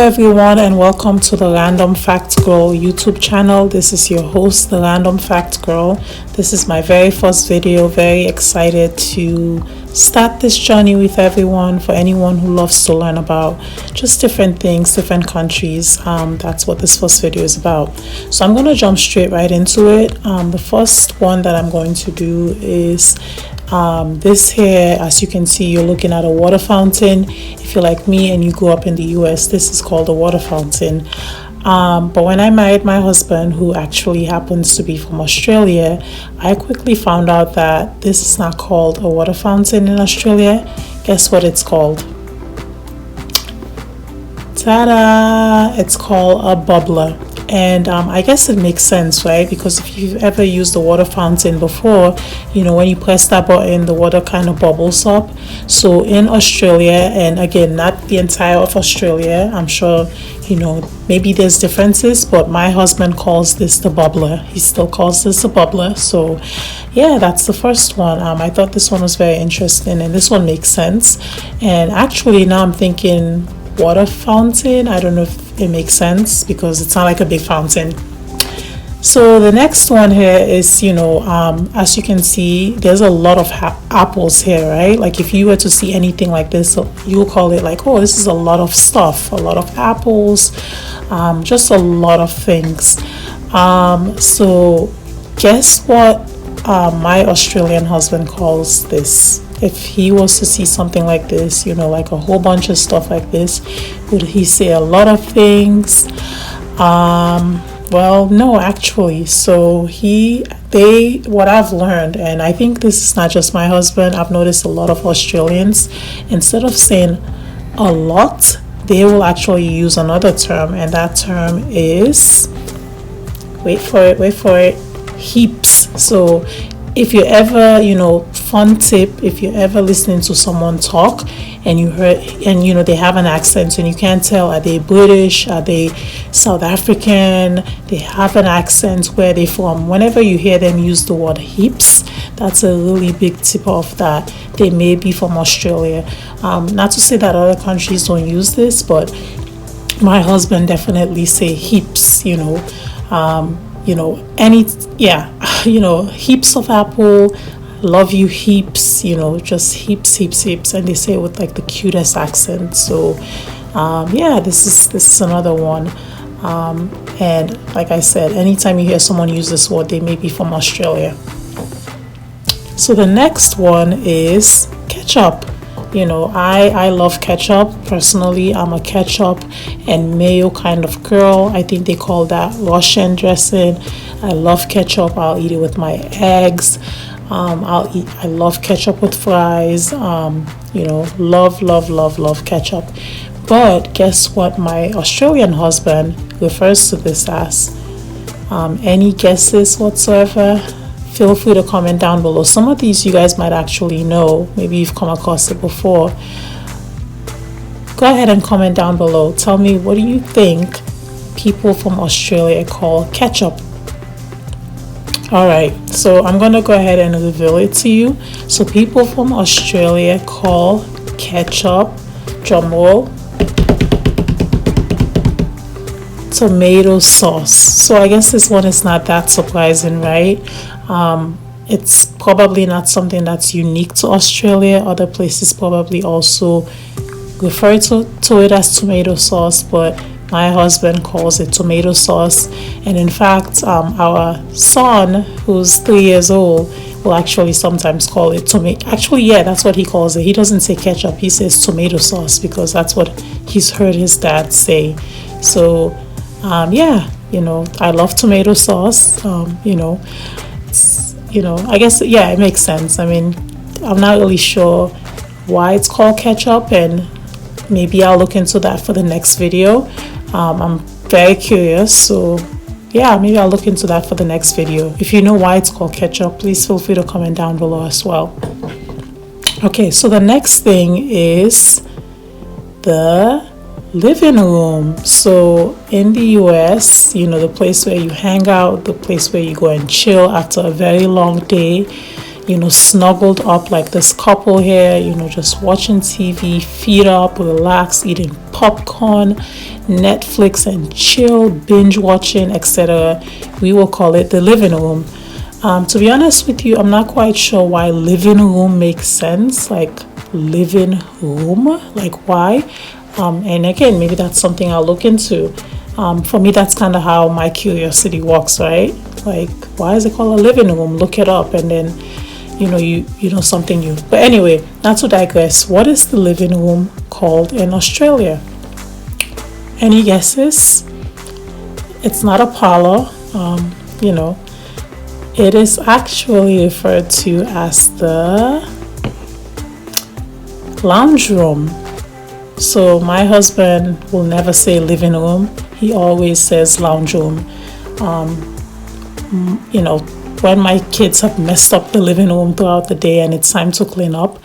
everyone, and welcome to the Random Fact Girl YouTube channel. This is your host, the Random Fact Girl. This is my very first video. Very excited to start this journey with everyone. For anyone who loves to learn about just different things, different countries, that's what this first video is about. So I'm going to jump straight right into it. The first one that I'm going to do is this here. As you can see, you're looking at a water fountain. If you're like me and you grew up in the US, this is called a water fountain. But when I married my husband, who actually happens to be from Australia, I quickly found out that this is not called a water fountain in Australia. Guess what it's called? Ta-da! It's called a bubbler. And I guess it makes sense, right? Because if you've ever used a water fountain before, you know, when you press that button, the water kind of bubbles up. So in Australia, and again, not the entire of Australia, I'm sure, you know, maybe there's differences, but my husband calls this the bubbler. He still calls this a bubbler. So yeah, that's the first one. I thought this one was very interesting, and this one makes sense. And actually now I'm thinking water fountain, I don't know if it makes sense because it's not like a big fountain. So the next one here is, you know, as you can see, there's a lot of apples here, right? Like if you were to see anything like this, you'll call it like, oh, this is a lot of stuff, a lot of apples, just a lot of things. So guess what my Australian husband calls this? If he was to see something like this, you know, like a whole bunch of stuff like this, would he say a lot of things? Well, no, actually. So what I've learned, and I think this is not just my husband, I've noticed a lot of Australians, instead of saying a lot, they will actually use another term, and that term is, wait for it, heaps. So if you ever, you know, fun tip, if you're ever listening to someone talk and you heard, and you know, they have an accent and you can't tell, are they British, are they South African, they have an accent, where they from, whenever you hear them use the word heaps, that's a really big tip off that they may be from Australia. Not to say that other countries don't use this, but my husband definitely say heaps, you know, heaps of apple, love you heaps, you know, just heaps, and they say it with like the cutest accent. So yeah, this is another one. And like I said, anytime you hear someone use this word, they may be from Australia. So the next one is ketchup. You know, I love ketchup. Personally, I'm a ketchup and mayo kind of girl. I think they call that Russian dressing. I love ketchup. I'll eat it with my eggs. I love ketchup with fries. You know, love ketchup. But guess what my Australian husband refers to this as? Any guesses whatsoever? Feel free to comment down below. Some of these you guys might actually know. Maybe you've come across it before. Go ahead and comment down below. Tell me, what do you think people from Australia call ketchup? Alright, so I'm going to go ahead and reveal it to you. So people from Australia call ketchup, drumroll, tomato sauce. So I guess this one is not that surprising, right? It's probably not something that's unique to Australia. Other places probably also refer to it as tomato sauce, but my husband calls it tomato sauce. And in fact, our son, who's 3 years old, will actually sometimes call it tomato. Actually, yeah, that's what he calls it. He doesn't say ketchup, he says tomato sauce, because that's what he's heard his dad say. So yeah, you know, I love tomato sauce. You know, I guess, yeah, it makes sense. I mean, I'm not really sure why it's called ketchup, and maybe I'll look into that for the next video. I'm very curious, so yeah, maybe I'll look into that for the next video. If you know why it's called ketchup, please feel free to comment down below as well. Okay, so the next thing is the living room. So in the US, you know, the place where you hang out, the place where you go and chill after a very long day, snuggled up like this couple here, just watching TV, feet up, relax, eating popcorn, Netflix and chill, binge watching, etc. We will call it the living room. To be honest with you, I'm not quite sure why living room makes sense, like living room, like why. And again, maybe that's something I'll look into. For me, that's kind of how my curiosity works, right? Like, why is it called a living room? Look it up, and then you know something new. But anyway, not to digress, what is the living room called in Australia? Any guesses? It's not a parlor. It is actually referred to as the lounge room. So my husband will never say living room. He always says lounge room. When my kids have messed up the living room throughout the day and it's time to clean up,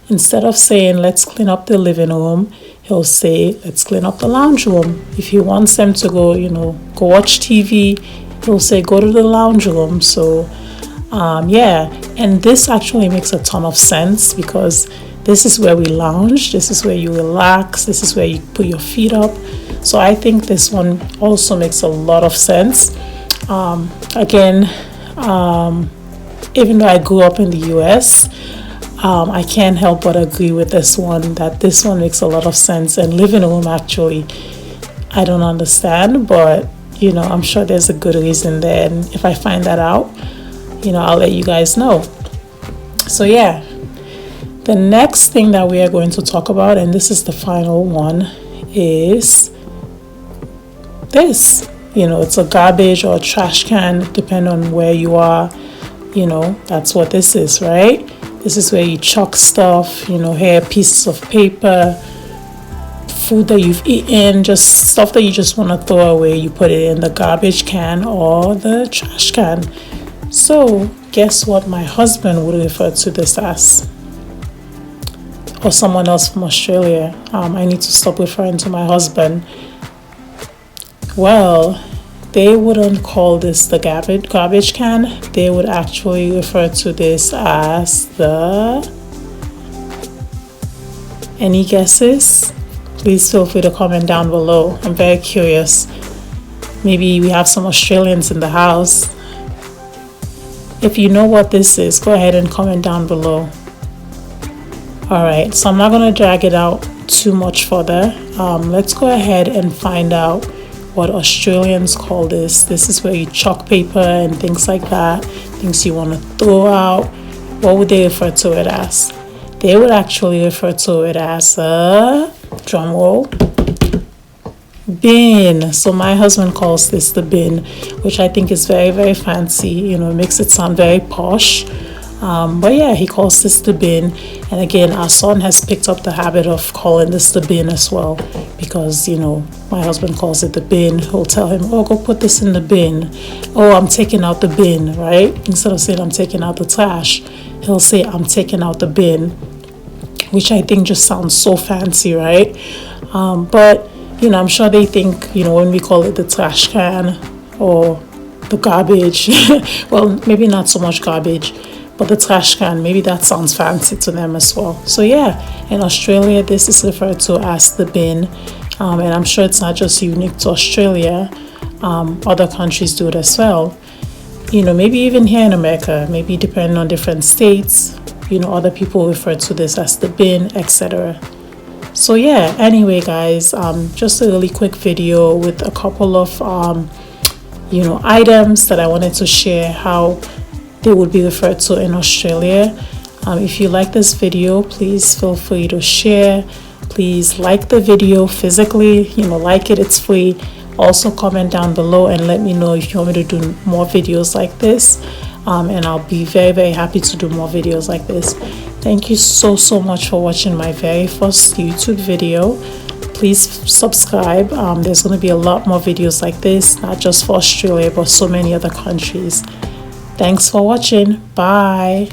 instead of saying let's clean up the living room, he'll say let's clean up the lounge room. If he wants them to go watch TV, he'll say go to the lounge room. So and this actually makes a ton of sense, because this is where we lounge, this is where you relax, this is where you put your feet up. So I think this one also makes a lot of sense. Even though I grew up in the US, I can't help but agree with this one, that this one makes a lot of sense. And living room, actually, I don't understand, but I'm sure there's a good reason there, and if I find that out, I'll let you guys know. So yeah, the next thing that we are going to talk about, and this is the final one, is this. It's a garbage or a trash can, depending on where you are. That's what this is, right? This is where you chuck stuff, hair, pieces of paper, food that you've eaten, just stuff that you just want to throw away. You put it in the garbage can or the trash can. So guess what my husband would refer to this as? Or someone else from Australia. I need to stop referring to my husband. Well, they wouldn't call this the garbage can. They would actually refer to this as the... Any guesses? Please feel free to comment down below. I'm very curious. Maybe we have some Australians in the house. If you know what this is, go ahead and comment down below. Alright, so I'm not going to drag it out too much further. Let's go ahead and find out what Australians call this. This is where you chuck paper and things like that, things you want to throw out. What would they refer to it as? They would actually refer to it as a, drum roll, bin. So my husband calls this the bin, which I think is very, very fancy. It makes it sound very posh. But yeah, he calls this the bin. And again, our son has picked up the habit of calling this the bin as well, because my husband calls it the bin. He'll tell him, oh, go put this in the bin. Oh, I'm taking out the bin, right? Instead of saying I'm taking out the trash, he'll say I'm taking out the bin, which I think just sounds so fancy, right? But I'm sure they think when we call it the trash can or the garbage, well, maybe not so much garbage, but the trash can, maybe that sounds fancy to them as well. So yeah, in Australia, this is referred to as the bin. And I'm sure it's not just unique to Australia. Other countries do it as well. Maybe even here in America, maybe depending on different states, other people refer to this as the bin, etc. So yeah, anyway guys, just a really quick video with a couple of items that I wanted to share how they would be referred to in Australia. If you like this video, please feel free to share. Please like the video physically, like it, it's free. Also comment down below and let me know if you want me to do more videos like this, and I'll be very, very happy to do more videos like this. Thank you so much for watching my very first YouTube video. Please subscribe. There's going to be a lot more videos like this, not just for Australia but so many other countries. Thanks for watching. Bye.